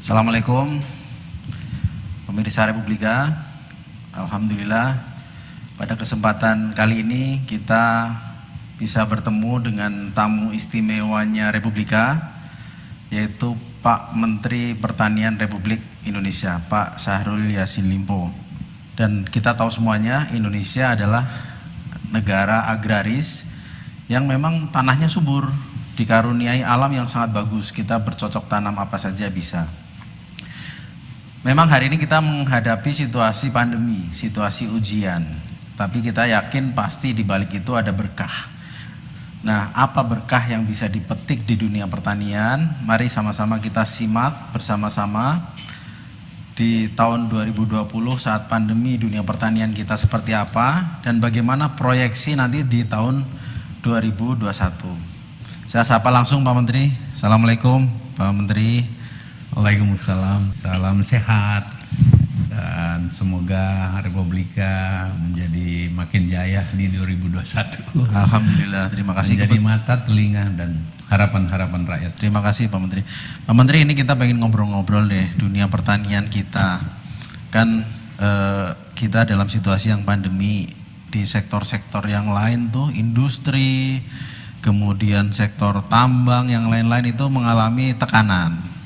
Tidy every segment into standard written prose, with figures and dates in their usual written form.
Assalamualaikum pemirsa Republika. Alhamdulillah pada kesempatan kali ini kita bisa bertemu dengan tamu istimewanya Republika, yaitu Pak Menteri Pertanian Republik Indonesia, Pak Syahrul Yassin Limpo. Dan kita tahu semuanya Indonesia adalah negara agraris yang memang tanahnya subur, dikaruniai alam yang sangat bagus. Kita bercocok tanam apa saja bisa. Memang hari ini kita menghadapi situasi pandemi, situasi ujian, tapi kita yakin pasti di balik itu ada berkah. Nah, apa berkah yang bisa dipetik di dunia pertanian? Mari sama-sama kita simak bersama-sama di tahun 2020 saat pandemi dunia pertanian kita seperti apa dan bagaimana proyeksi nanti di tahun 2021. Saya sapa langsung Pak Menteri. Assalamualaikum Pak Menteri. Waalaikumsalam, salam sehat dan semoga Republika menjadi makin jaya di 2021. Alhamdulillah, terima kasih. Menjadi mata, telinga dan harapan-harapan rakyat. Terima kasih Pak Menteri. Pak Menteri, ini kita pengen ngobrol-ngobrol deh dunia pertanian kita. Kan kita dalam situasi yang pandemi, di sektor-sektor yang lain tuh industri, kemudian sektor tambang yang lain-lain itu mengalami tekanan.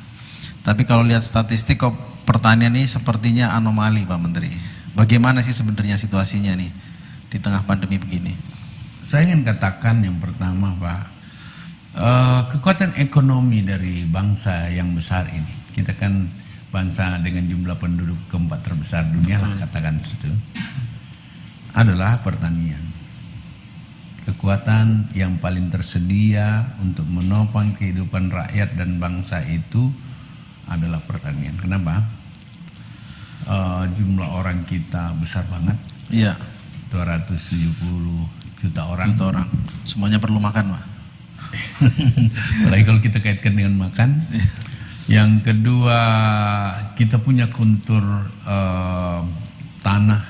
Tapi kalau lihat statistik kok pertanian ini sepertinya anomali Pak Menteri. Bagaimana sih sebenarnya situasinya nih di tengah pandemi begini? Saya ingin katakan yang pertama Pak, kekuatan ekonomi dari bangsa yang besar ini, kita kan bangsa dengan jumlah penduduk keempat terbesar dunia lah katakan situ, adalah pertanian. Kekuatan yang paling tersedia untuk menopang kehidupan rakyat dan bangsa itu adalah pertanian. Kenapa? Jumlah orang kita besar banget. Iya. 270 juta orang. Semuanya perlu makan, Pak. Apalagi kalau kita kaitkan dengan makan. Yang kedua, kita punya kontur tanah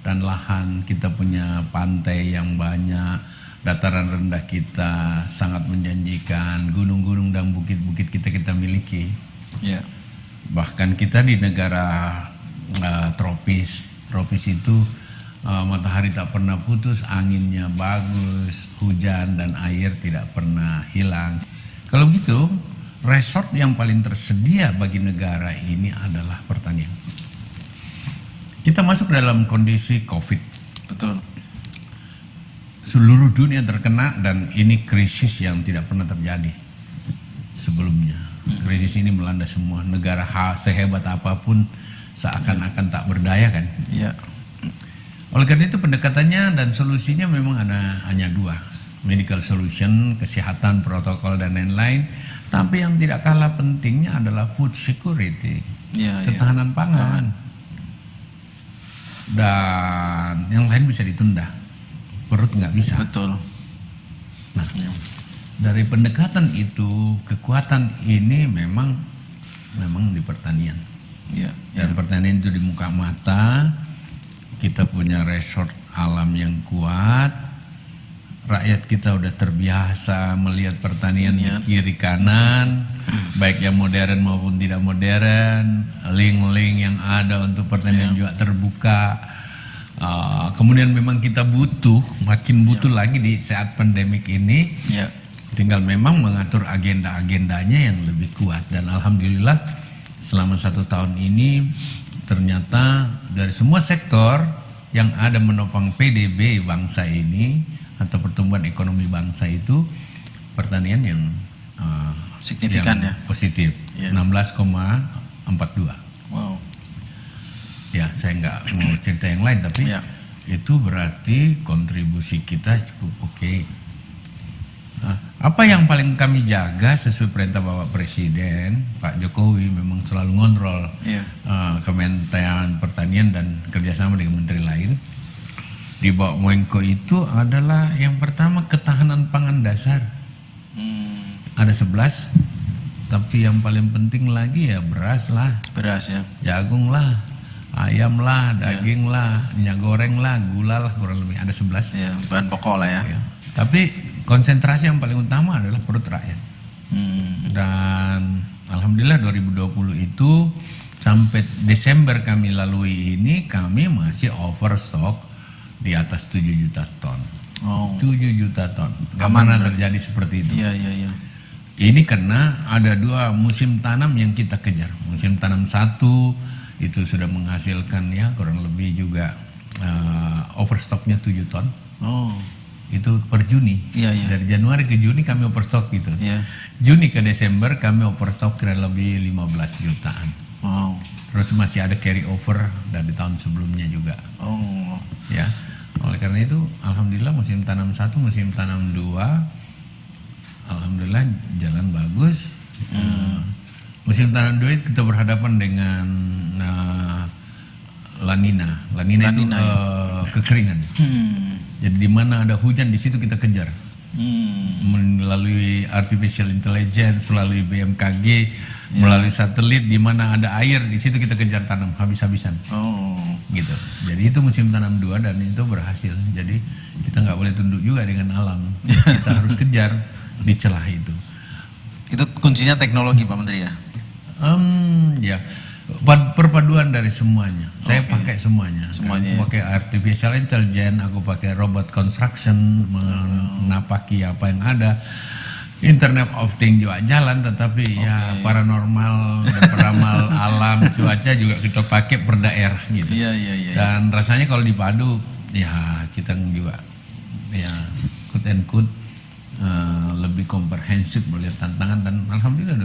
dan lahan. Kita punya pantai yang banyak. Dataran rendah kita sangat menjanjikan. Gunung-gunung dan bukit-bukit kita miliki. Ya. Bahkan kita di negara tropis itu matahari tak pernah putus, anginnya bagus, hujan dan air tidak pernah hilang. Kalau gitu, resort yang paling tersedia bagi negara ini adalah pertanian. Kita masuk dalam kondisi COVID. Betul. Seluruh dunia terkena dan ini krisis yang tidak pernah terjadi sebelumnya. Krisis ini melanda semua negara, sehebat apapun seakan-akan tak berdaya kan. Iya. Oleh karena itu pendekatannya dan solusinya memang hanya dua, medical solution, kesehatan, protokol dan lain-lain. Tapi yang tidak kalah pentingnya adalah food security, ketahanan pangan. Dan yang lain bisa ditunda, perut nggak bisa. Betul. Nah, dari pendekatan itu, kekuatan ini memang di pertanian. Ya, Dan pertanian itu di muka mata, kita punya resort alam yang kuat, rakyat kita udah terbiasa melihat pertanian di kiri kanan, baik yang modern maupun tidak modern, link-link yang ada untuk pertanian juga terbuka. Kemudian memang kita makin butuh lagi di saat pandemik ini. Tinggal memang mengatur agenda-agendanya yang lebih kuat. Dan alhamdulillah selama 1 tahun ini ternyata dari semua sektor yang ada menopang PDB bangsa ini atau pertumbuhan ekonomi bangsa itu, pertanian yang signifikan yang positif, 16,42. Wow. Ya, saya nggak mau cerita yang lain, tapi itu berarti kontribusi kita cukup oke. Apa yang paling kami jaga sesuai perintah Bapak Presiden, Pak Jokowi memang selalu ngontrol Kementerian Pertanian dan kerjasama dengan menteri lain. Di bawah Menko itu adalah yang pertama ketahanan pangan dasar. Ada 11, tapi yang paling penting lagi ya beras lah. Beras ya. Jagung lah, ayam lah, daging lah, minyak goreng lah, gula lah, kurang lebih ada 11. Ya, bahan pokok lah ya. Tapi konsentrasi yang paling utama adalah perut rakyat. Dan alhamdulillah 2020 itu sampai Desember kami lalui ini kami masih overstock di atas 7 juta ton. 7 juta ton. Gak pernah terjadi seperti itu. Iya. Ini karena ada 2 musim tanam yang kita kejar. Musim tanam 1 itu sudah menghasilkan ya kurang lebih juga overstocknya 7 ton. Itu per Juni. Dari Januari ke Juni kami overstock gitu. Juni ke Desember kami overstock kurang lebih 15 jutaan. Terus masih ada carry over dari tahun sebelumnya juga. Ya. Oleh karena itu alhamdulillah musim tanam 1, musim tanam 2 alhamdulillah jalan bagus. Musim tanam 2 kita berhadapan dengan La Nina. La Nina itu kekeringan. Jadi di mana ada hujan di situ kita kejar. Melalui artificial intelligence, melalui BMKG, melalui satelit, di mana ada air di situ kita kejar tanam habis-habisan. Gitu. Jadi itu musim tanam 2 dan itu berhasil. Jadi kita nggak boleh tunduk juga dengan alam. Kita harus kejar di celah itu. Itu kuncinya teknologi Pak Menteri ya? Ya. Perpaduan dari semuanya. Saya pakai semuanya. Aku pakai artificial intelligence, aku pakai robot construction, menapaki apa yang ada. Internet of Things juga jalan, tetapi ya paranormal, peramal alam, cuaca juga kita pakai per daerah gitu. Dan rasanya kalau dipadu, ya kita juga ya quote and quote lebih komprehensif melihat tantangan dan alhamdulillah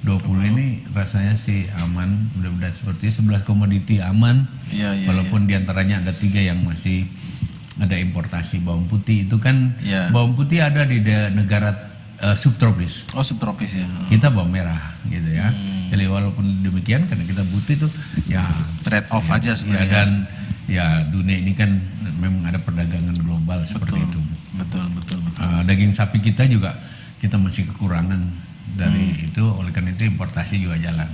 2020 ini rasanya sih aman, mudah-mudahan seperti 11 komoditi aman, walaupun diantaranya ada 3 yang masih ada importasi. Bawang putih itu kan bawang putih ada di negara subtropis. Subtropis ya. Kita bawang merah gitu ya. Jadi walaupun demikian karena kita butuh itu ya trade off aja sebenarnya. Dan ya dunia ini kan memang ada perdagangan global seperti itu. Betul. Daging sapi kita juga kita masih kekurangan dari itu, oleh karena itu importasi juga jalan.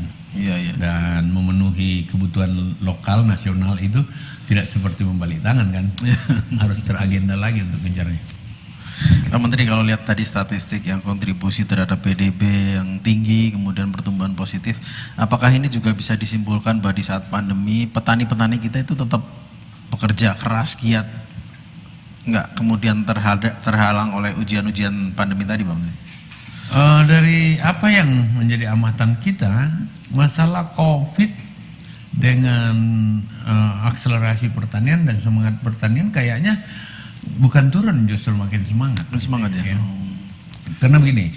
Dan memenuhi kebutuhan lokal nasional itu tidak seperti membalik tangan kan. Harus teragenda lagi untuk kejarnya. Pak Menteri, kalau lihat tadi statistik yang kontribusi terhadap PDB yang tinggi, kemudian pertumbuhan positif, apakah ini juga bisa disimpulkan bahwa di saat pandemi petani-petani kita itu tetap bekerja keras, giat, nggak kemudian terhalang oleh ujian-ujian pandemi tadi, Pak Menteri? Dari apa yang menjadi amatan kita, masalah COVID dengan akselerasi pertanian dan semangat pertanian kayaknya bukan turun, justru makin semangat. Semangat ya. Karena begini,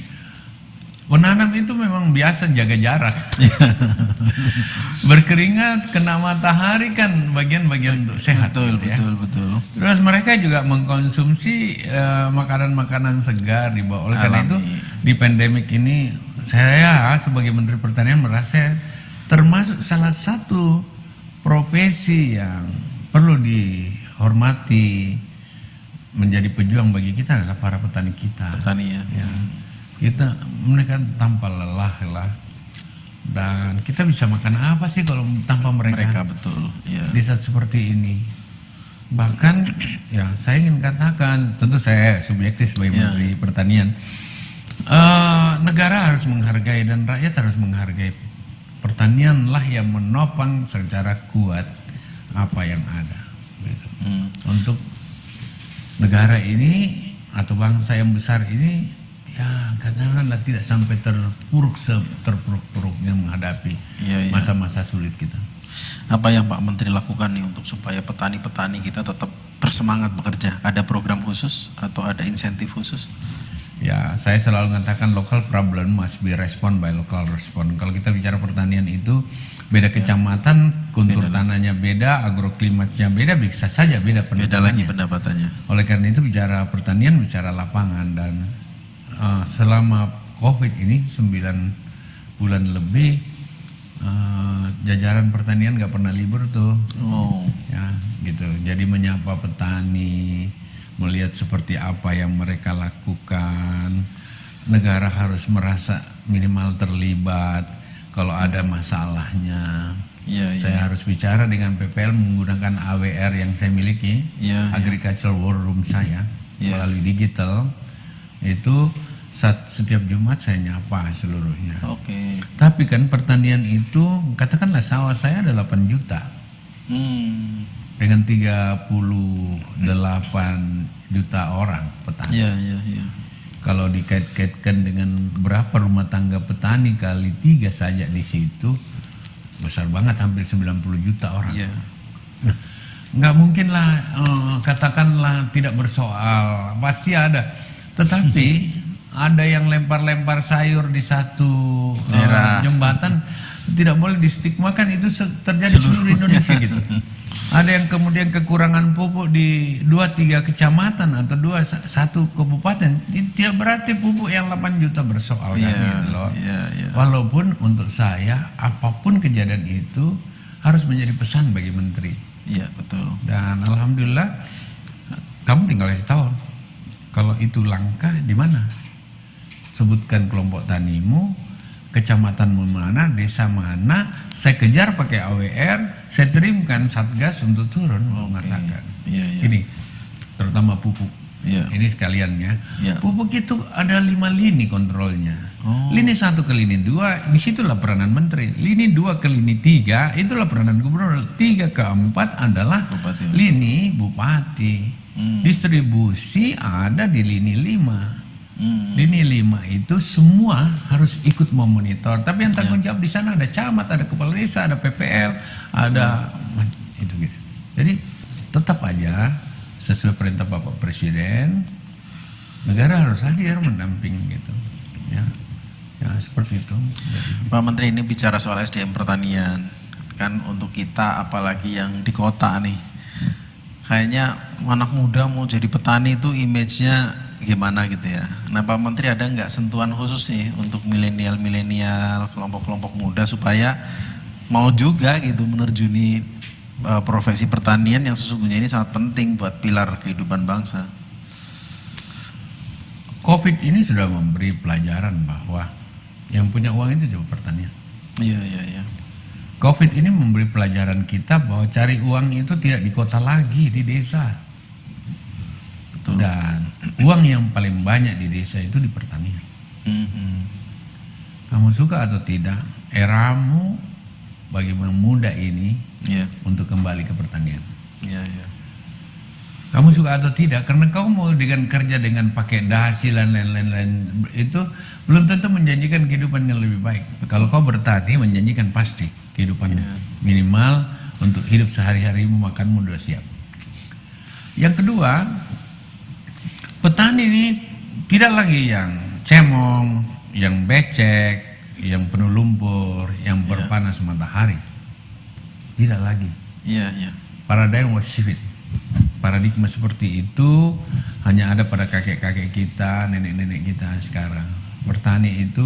penanam itu memang biasa jaga jarak. Berkeringat, kena matahari kan bagian-bagian untuk sehat. Betul. Terus mereka juga mengkonsumsi makanan-makanan segar di bawah. Oleh karena itu di pandemik ini saya sebagai Menteri Pertanian merasa termasuk salah satu profesi yang perlu dihormati, menjadi pejuang bagi kita adalah para petani kita. Mereka tanpa lelah dan kita bisa makan apa sih kalau tanpa mereka? Betul. Di saat seperti ini, bahkan ya saya ingin katakan, tentu saya subjektif sebagai Menteri Pertanian, negara harus menghargai dan rakyat harus menghargai pertanianlah yang menopang secara kuat apa yang ada. Gitu. Untuk negara ini atau bangsa yang besar ini ya katakanlah tidak sampai terpuruk-puruknya menghadapi masa-masa sulit kita. Apa yang Pak Menteri lakukan nih untuk supaya petani-petani kita tetap bersemangat bekerja? Ada program khusus atau ada insentif khusus? Ya, saya selalu mengatakan local problem must be respond by local respond. Kalau kita bicara pertanian itu beda kecamatan, kontur tanahnya beda, agroklimatnya beda, bisa saja beda pendapatannya. Oleh karena itu bicara pertanian, bicara lapangan. Dan selama COVID ini 9 bulan lebih, jajaran pertanian gak pernah libur tuh. Ya, gitu. Jadi menyapa petani, melihat seperti apa yang mereka lakukan. Negara harus merasa minimal terlibat kalau ada masalahnya. Saya harus bicara dengan PPL menggunakan AWR yang saya miliki, Agricultural War Room saya, melalui digital. Itu setiap Jumat saya nyapa seluruhnya. Oke. Tapi kan pertanian itu, katakanlah sawah saya ada 8 juta. Dengan 38 juta orang petani. Iya. Kalau dikait-kaitkan dengan berapa rumah tangga petani kali 3 saja di situ, besar banget, hampir 90 juta orang. Iya. Nah, nggak mungkin lah katakanlah tidak bersoal, pasti ada. Tetapi ada yang lempar-lempar sayur di satu daerah jembatan, tidak boleh distigmakan, itu terjadi seluruh Indonesia gitu. Ada yang kemudian kekurangan pupuk di 2-3 kecamatan atau 1 kabupaten, tidak berarti pupuk yang 8 juta bersoal kan gitu loh. Walaupun untuk saya apapun kejadian itu harus menjadi pesan bagi menteri. Iya, betul. Dan alhamdulillah kamu tinggal kasih tahu kalau itu langka di mana. Sebutkan kelompok tanimu, kecamatanmu mana, desa mana, saya kejar pakai AWR, saya terimkan Satgas untuk turun mengatakan. Ini terutama pupuk. Ini sekalian ya. Pupuk itu ada 5 lini kontrolnya. Lini 1 ke lini 2, disitulah peranan menteri. Lini 2 ke lini 3, itulah peranan gubernur. 3 ke 4 adalah bupati. Lini bupati. Distribusi ada di lini 5. Lini 5 itu semua harus ikut memonitor. Tapi yang tanggung jawab di sana ada camat, ada kepala desa, ada PPL, ada itu gitu. Jadi tetap aja sesuai perintah Bapak Presiden, negara harus hadir mendamping gitu. Ya seperti itu. Jadi, Pak Menteri, ini bicara soal SDM pertanian, kan untuk kita apalagi yang di kota nih, kayaknya anak muda mau jadi petani itu image-nya gimana gitu ya. Nah Pak Menteri, ada nggak sentuhan khusus nih untuk milenial, kelompok-kelompok muda supaya mau juga gitu menerjuni profesi pertanian yang sesungguhnya ini sangat penting buat pilar kehidupan bangsa. Covid ini sudah memberi pelajaran bahwa yang punya uang itu coba pertanian. Iya. Covid ini memberi pelajaran kita bahwa cari uang itu tidak di kota lagi, di desa. Dan uang yang paling banyak di desa itu di pertanian. Kamu suka atau tidak, eramu bagi muda ini untuk kembali ke pertanian. Kamu suka atau tidak, karena kamu mau dengan kerja dengan pakai dasi dan lain-lain itu belum tentu menjanjikan kehidupan yang lebih baik. Kalau kau bertani menjanjikan pasti kehidupan minimal untuk hidup sehari-harimu, makanmu sudah siap. Yang kedua, petani ini tidak lagi yang cemong, yang becek, yang penuh lumpur, yang berpanas matahari. Tidak lagi. Paradigma shift. Paradigma seperti itu hanya ada pada kakek-kakek kita, nenek-nenek kita sekarang. Bertani itu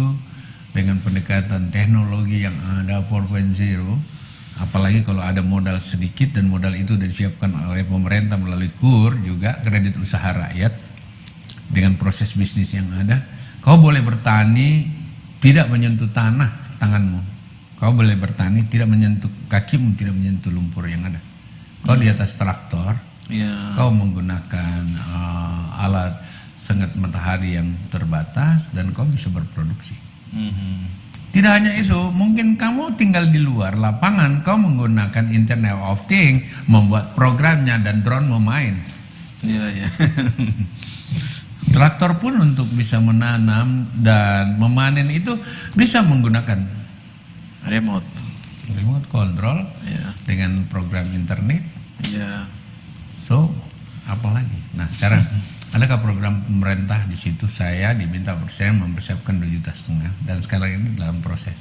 dengan pendekatan teknologi yang ada 4.0, apalagi kalau ada modal sedikit dan modal itu disiapkan oleh pemerintah melalui KUR juga, kredit usaha rakyat, dengan proses bisnis yang ada, kau boleh bertani tidak menyentuh tanah tanganmu. Kau boleh bertani tidak menyentuh kakimu, tidak menyentuh lumpur yang ada. Kau di atas traktor, kau menggunakan alat sengat matahari yang terbatas dan kau bisa berproduksi. Tidak hanya itu, mungkin kamu tinggal di luar lapangan, kau menggunakan Internet of Things, membuat programnya dan drone mau main. Traktor pun untuk bisa menanam dan memanen itu bisa menggunakan remote control dengan program internet. So, apalagi? Nah, sekarang adakah program pemerintah di situ? Saya diminta Presiden mempersiapkan 2,5 juta dan sekarang ini dalam proses.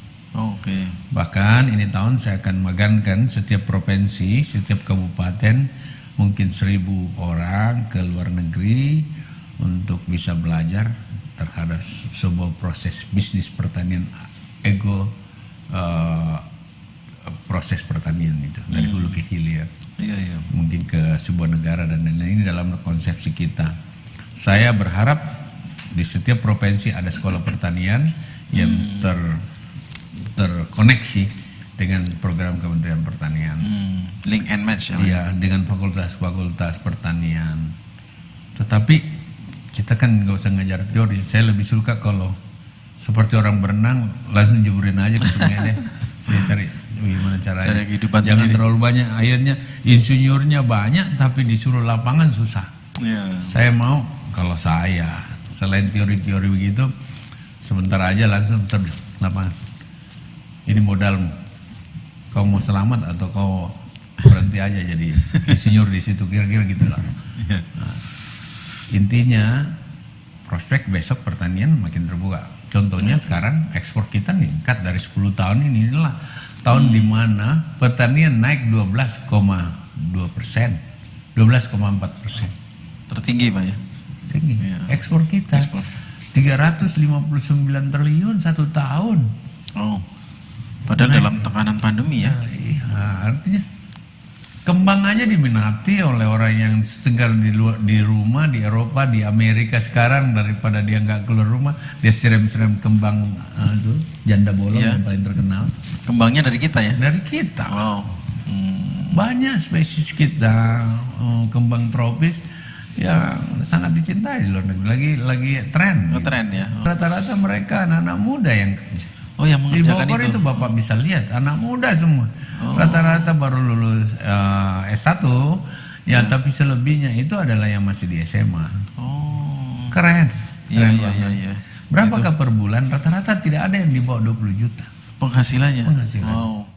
Bahkan ini tahun saya akan magankan setiap provinsi, setiap kabupaten mungkin 1.000 orang ke luar negeri untuk bisa belajar terhadap sebuah proses bisnis pertanian, proses pertanian itu dari hulu ke hilir. Mungkin ke sebuah negara dan lain-lain. Ini dalam konsepsi kita. Saya berharap di setiap provinsi ada sekolah pertanian yang terkoneksi dengan program Kementerian Pertanian. Link and match dengan fakultas-fakultas pertanian. Tetapi kita kan nggak usah ngajar teori. Saya lebih suka kalau seperti orang berenang langsung jeburin aja ke sungai deh. Dia cari gimana caranya. Cari kehidupan Jangan sendiri. terlalu banyak airnya. Insinyurnya banyak tapi disuruh lapangan susah. Ya. Saya mau kalau saya selain teori-teori begitu sebentar aja langsung lapangan. Ini modalmu. Kau mau selamat atau kau berhenti aja jadi insinyur di situ kira-kira gitu lah. Nah, intinya prospek besok pertanian makin terbuka. Contohnya sekarang ekspor kita meningkat dari 10 tahun ini. Inilah tahun di mana pertanian naik 12,2%, 12,4%. Tertinggi Pak ya. Tinggi. Iya. Ekspor kita Ekspor. 359 triliun 1 tahun. Oh. Padahal dalam tekanan pandemi ya. Nah, iya, artinya kembang aja diminati oleh orang yang tinggal di rumah di Eropa, di Amerika sekarang, daripada dia nggak keluar rumah dia siram-siram kembang itu janda bolong yang paling terkenal. Kembangnya dari kita ya. Dari kita. Wow. Banyak spesies kita kembang tropis yang sangat dicintai di luar negeri. Lagi tren. Oh, tren ya. Oh. Rata-rata mereka anak-anak muda yang kerja. Oh, yang Di mengerjakan Bogor itu Bapak bisa lihat anak muda semua. Rata-rata baru lulus S1 ya, tapi selebihnya itu adalah yang masih di SMA. Oh. Keren. Iya, Keren iya, banget. iya. Berapakah per bulan? Rata-rata tidak ada yang di bawah 20 juta Penghasilannya. penghasilan. Wow.